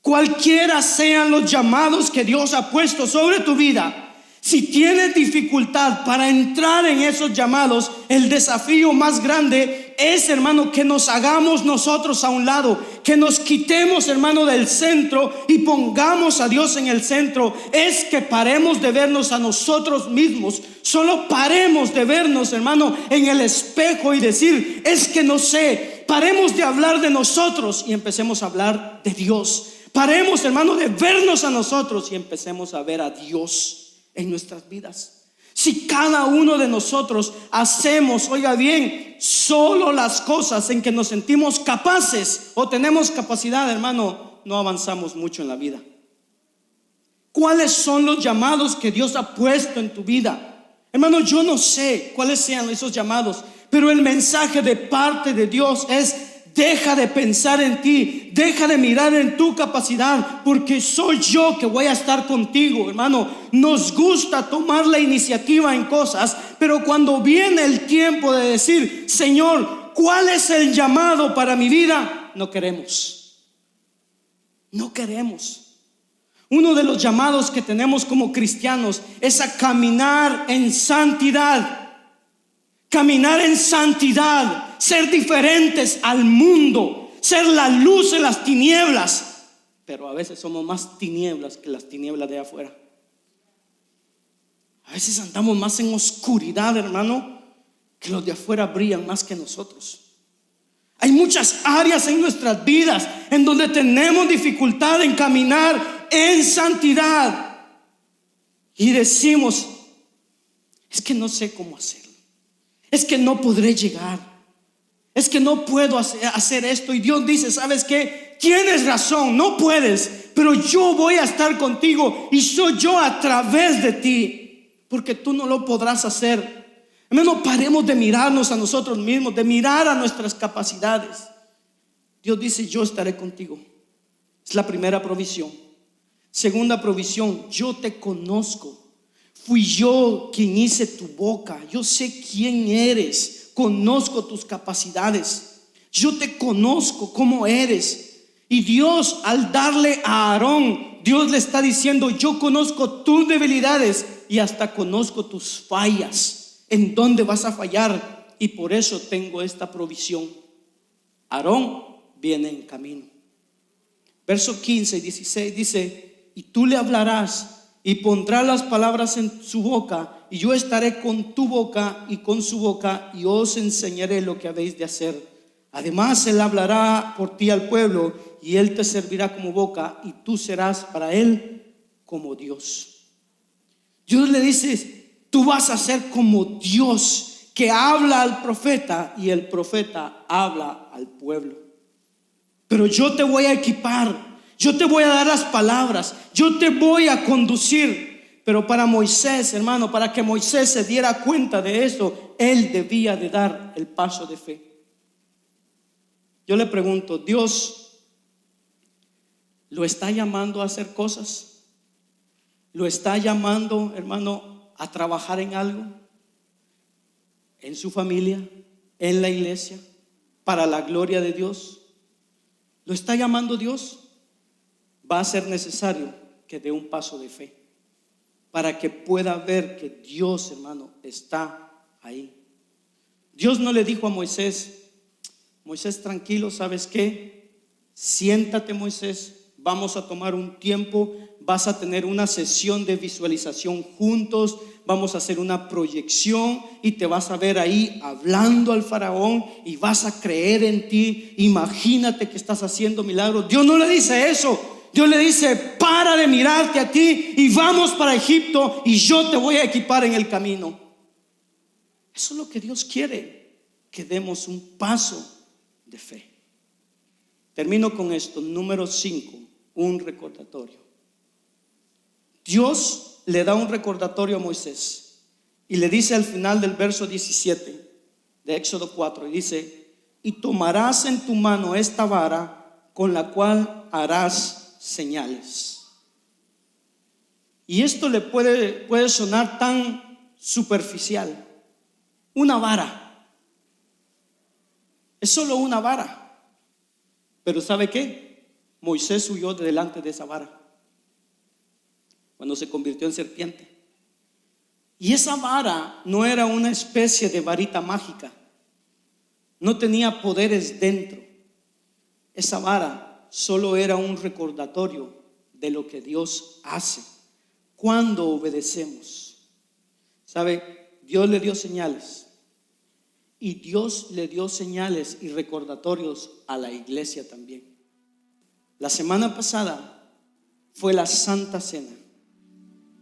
Cualquiera sean los llamados que Dios ha puesto sobre tu vida, si tienes dificultad para entrar en esos llamados, el desafío más grande es, hermano, que nos hagamos nosotros a un lado, que nos quitemos, hermano, del centro y pongamos a Dios en el centro. Es que paremos de vernos a nosotros mismos. Solo paremos de vernos, hermano, en el espejo y decir: es que no sé. Paremos de hablar de nosotros y empecemos a hablar de Dios. Paremos, hermano, de vernos a nosotros y empecemos a ver a Dios en nuestras vidas. Si cada uno de nosotros hacemos, oiga bien, solo las cosas en que nos sentimos capaces o tenemos capacidad, hermano, no avanzamos mucho en la vida. ¿Cuáles son los llamados que Dios ha puesto en tu vida? Hermano, yo no sé cuáles sean esos llamados, pero el mensaje de parte de Dios es: deja de pensar en ti, deja de mirar en tu capacidad, porque soy yo que voy a estar contigo, hermano. Nos gusta tomar la iniciativa en cosas, pero cuando viene el tiempo de decir: Señor, ¿cuál es el llamado para mi vida? No queremos. No queremos. Uno de los llamados que tenemos como cristianos es a caminar en santidad. Caminar en santidad, ser diferentes al mundo, ser la luz en las tinieblas. Pero a veces somos más tinieblas que las tinieblas de afuera. A veces andamos más en oscuridad, hermano, que los de afuera brillan más que nosotros. Hay muchas áreas en nuestras vidas en donde tenemos dificultad en caminar en santidad. Y decimos: es que no sé cómo hacerlo. Es que no podré llegar. Es que no puedo hacer esto. Y Dios dice: ¿sabes qué? Tienes razón, no puedes, pero yo voy a estar contigo y soy yo a través de ti, porque tú no lo podrás hacer. Hermano, paremos de mirarnos a nosotros mismos, de mirar a nuestras capacidades. Dios dice: yo estaré contigo. Es la primera provisión. Segunda provisión: yo te conozco. Fui yo quien hice tu boca. Yo sé quién eres. Conozco tus capacidades. Yo te conozco cómo eres. Y Dios, al darle a Aarón, Dios le está diciendo: yo conozco tus debilidades y hasta conozco tus fallas, en dónde vas a fallar, y por eso tengo esta provisión. Aarón viene en camino. Verso 15 y 16 dice: y tú le hablarás y pondrás las palabras en su boca, y yo estaré con tu boca y con su boca, y os enseñaré lo que habéis de hacer. Además, él hablará por ti al pueblo, y él te servirá como boca, y tú serás para él como Dios. Dios le dice: tú vas a ser como Dios, que habla al profeta, y el profeta habla al pueblo. Pero yo te voy a equipar, yo te voy a dar las palabras, yo te voy a conducir. Pero para Moisés, hermano, para que Moisés se diera cuenta de esto, él debía de dar el paso de fe. Yo le pregunto, ¿Dios lo está llamando a hacer cosas? ¿Lo está llamando, hermano, a trabajar en algo? ¿En su familia? ¿En la iglesia? ¿Para la gloria de Dios? ¿Lo está llamando Dios? Va a ser necesario que dé un paso de fe para que pueda ver que Dios, hermano, está ahí. Dios no le dijo a Moisés: Moisés, tranquilo, ¿sabes qué? Siéntate, Moisés, vamos a tomar un tiempo, vas a tener una sesión de visualización juntos, vamos a hacer una proyección y te vas a ver ahí hablando al faraón y vas a creer en ti. Imagínate que estás haciendo milagros. Dios no le dice eso. Dios le dice: para de mirarte a ti y vamos para Egipto, y yo te voy a equipar en el camino. Eso es lo que Dios quiere, que demos un paso de fe. Termino con esto. Número 5, un recordatorio. Dios le da un recordatorio a Moisés y le dice al final del verso 17 de Éxodo 4, y dice: y tomarás en tu mano esta vara con la cual harás señales. Y esto le puede sonar tan superficial. Una vara, es solo una vara. Pero ¿sabe qué? Moisés huyó de delante de esa vara cuando se convirtió en serpiente. Y esa vara no era una especie de varita mágica, no tenía poderes dentro. Esa vara solo era un recordatorio de lo que Dios hace cuando obedecemos. ¿Sabe? Dios le dio señales, y Dios le dio señales y recordatorios a la iglesia también. La semana pasada fue la Santa Cena.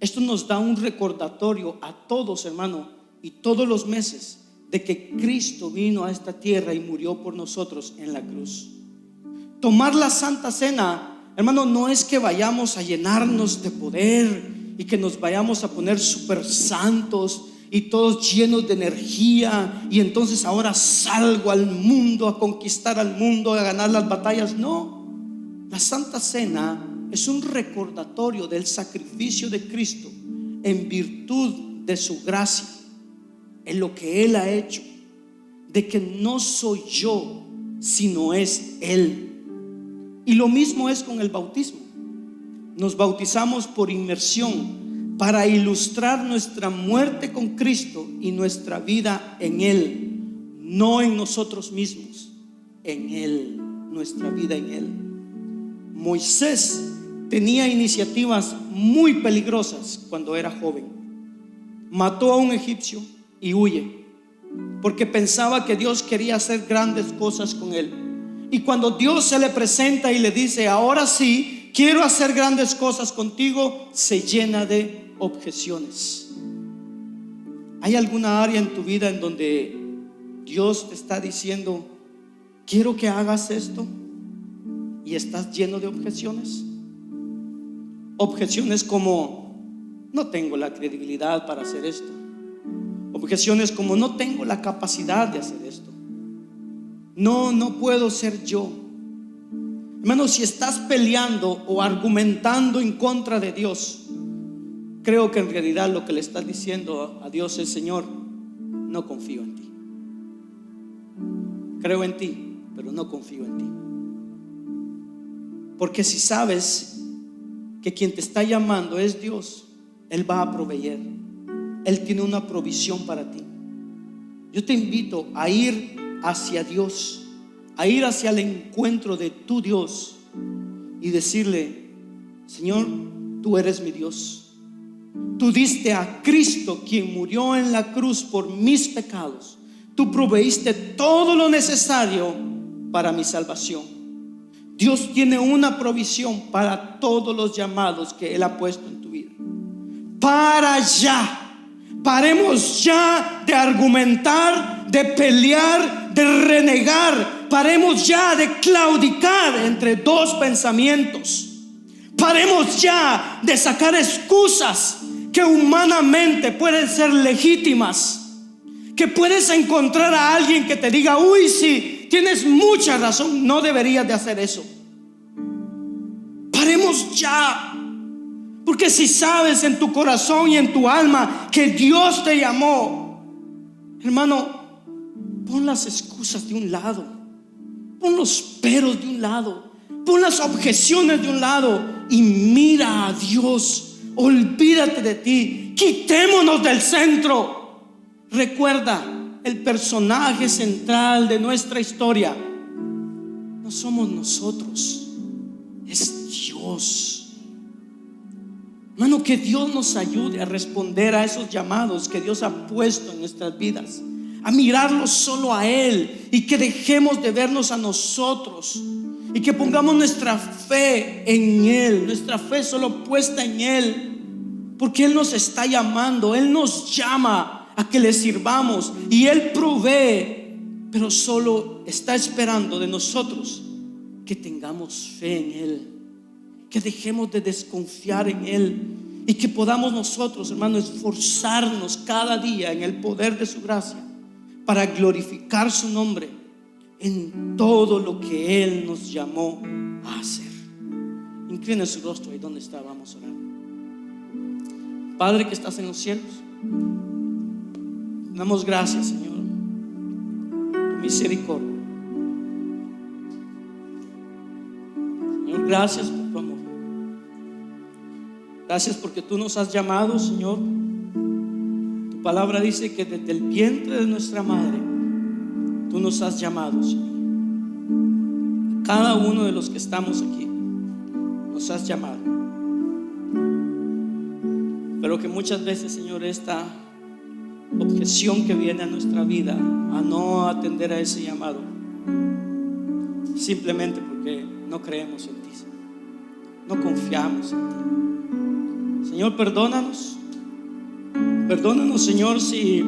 Esto nos da un recordatorio a todos, hermano, y todos los meses, de que Cristo vino a esta tierra y murió por nosotros en la cruz. Tomar la Santa Cena, hermano, no es que vayamos a llenarnos de poder y que nos vayamos a poner súper santos y todos llenos de energía, y entonces ahora salgo al mundo a conquistar al mundo, a ganar las batallas. No, la Santa Cena es un recordatorio del sacrificio de Cristo en virtud de su gracia, en lo que Él ha hecho, de que no soy yo, sino es Él. Y lo mismo es con el bautismo. Nos bautizamos por inmersión para ilustrar nuestra muerte con Cristo y nuestra vida en Él, no en nosotros mismos, en Él, nuestra vida en Él. Moisés tenía iniciativas muy peligrosas cuando era joven. Mató a un egipcio y huye, porque pensaba que Dios quería hacer grandes cosas con él. Y cuando Dios se le presenta y le dice: ahora sí, quiero hacer grandes cosas contigo, se llena de objeciones. ¿Hay alguna área en tu vida en donde Dios te está diciendo: quiero que hagas esto, y estás lleno de objeciones? Objeciones como: no tengo la credibilidad para hacer esto. Objeciones como: no tengo la capacidad de hacer esto. No puedo ser yo. Hermano, si estás peleando o argumentando en contra de Dios, creo que en realidad lo que le estás diciendo a Dios es: Señor, no confío en ti. Creo en ti, pero no confío en ti. Porque si sabes que quien te está llamando es Dios, Él va a proveer. Él tiene una provisión para ti. Yo te invito a ir hacia Dios, a ir hacia el encuentro de tu Dios y decirle: Señor, tú eres mi Dios. Tú diste a Cristo, quien murió en la cruz por mis pecados. Tú proveíste todo lo necesario para mi salvación. Dios tiene una provisión para todos los llamados que Él ha puesto en tu vida. Para ya. Paremos ya de argumentar, de pelear, de renegar. Paremos ya de claudicar entre dos pensamientos. Paremos ya de sacar excusas que humanamente pueden ser legítimas. Que puedes encontrar a alguien que te diga: uy, sí, tienes mucha razón, no deberías de hacer eso. Paremos ya. Porque si sabes en tu corazón y en tu alma que Dios te llamó, hermano, pon las excusas de un lado, pon los peros de un lado, pon las objeciones de un lado y mira a Dios. Olvídate de ti, quitémonos del centro. Recuerda, el personaje central de nuestra historia no somos nosotros, es Dios. Hermano, que Dios nos ayude a responder a esos llamados que Dios ha puesto en nuestras vidas, a mirarlo solo a Él, y que dejemos de vernos a nosotros y que pongamos nuestra fe en Él, nuestra fe solo puesta en Él, porque Él nos está llamando. Él nos llama a que le sirvamos y Él provee, pero solo está esperando de nosotros que tengamos fe en Él, que dejemos de desconfiar en Él y que podamos nosotros, hermanos, esforzarnos cada día en el poder de su gracia para glorificar su nombre en todo lo que Él nos llamó a hacer. Incline su rostro ahí donde está, vamos a orar. Padre que estás en los cielos, damos gracias, Señor, tu misericordia. Señor, gracias por tu amor. Gracias porque tú nos has llamado, Señor. Tu palabra dice que desde el vientre de nuestra madre tú nos has llamado, Señor. A cada uno de los que estamos aquí nos has llamado. Pero que muchas veces, Señor, esta objeción que viene a nuestra vida a no atender a ese llamado, simplemente porque no creemos en ti, Señor. No confiamos en ti. Señor, perdónanos. Perdónanos, Señor, si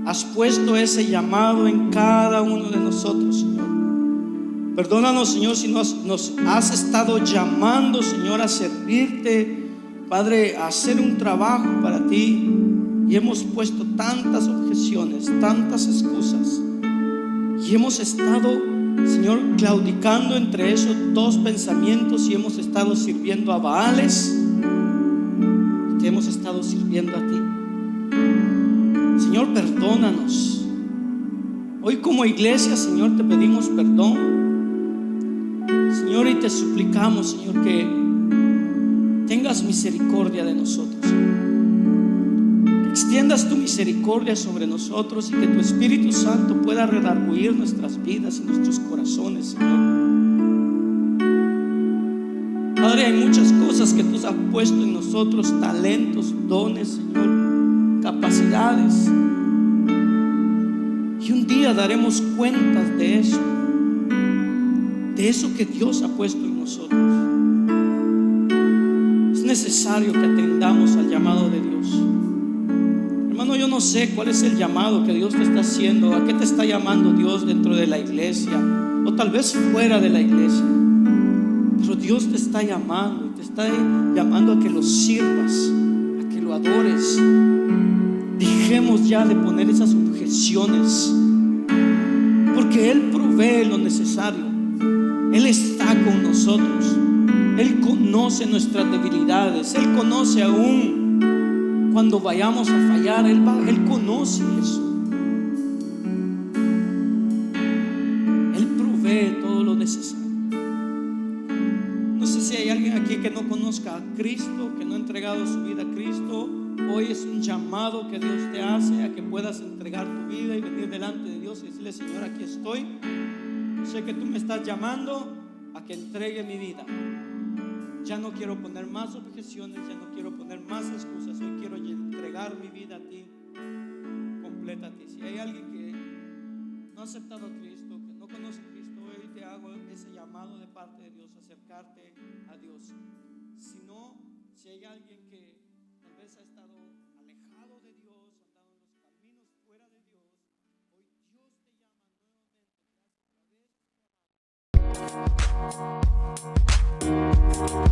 has puesto ese llamado en cada uno de nosotros, Señor. Perdónanos, Señor, si nos has estado llamando, Señor, a servirte, Padre, a hacer un trabajo para ti, y hemos puesto tantas objeciones, tantas excusas, y hemos estado, Señor, claudicando entre esos dos pensamientos, y hemos estado sirviendo a Baales, y te hemos estado sirviendo a ti. Señor, perdónanos. Hoy como iglesia, Señor, te pedimos perdón, Señor, y te suplicamos, Señor, que tengas misericordia de nosotros, que extiendas tu misericordia sobre nosotros y que tu Espíritu Santo pueda redarguir nuestras vidas y nuestros corazones, Señor. Padre, hay muchas cosas que tú has puesto en nosotros, talentos, dones, Señor, capacidades, y un día daremos cuentas de eso que Dios ha puesto en nosotros. Es necesario que atendamos al llamado de Dios. Hermano, yo no sé cuál es el llamado que Dios te está haciendo, a qué te está llamando Dios dentro de la iglesia o tal vez fuera de la iglesia, pero Dios te está llamando y te está llamando a que lo sirvas, a que lo adores. Dejemos ya de poner esas objeciones, porque Él provee lo necesario. Él está con nosotros. Él conoce nuestras debilidades. Él conoce aún cuando vayamos a fallar. Él conoce eso. Él provee todo lo necesario. No sé si hay alguien aquí que no conozca a Cristo, que no ha entregado su vida a Cristo. Hoy es un llamado que Dios te hace a que puedas entregar tu vida y venir delante de Dios y decirle: Señor, aquí estoy. Sé que tú me estás llamando a que entregue mi vida. Ya no quiero poner más objeciones, ya no quiero poner más excusas. Hoy quiero entregar mi vida a ti, completa a ti. Si hay alguien que no ha aceptado a Cristo, que no conoce a Cristo, hoy te hago ese llamado de parte de Dios, acercarte a Dios. Si no, si hay alguien que tal vez ha estado alejado de Dios, andado en los caminos fuera de Dios, hoy Dios te llama nuevamente, gracias a través de su llamado.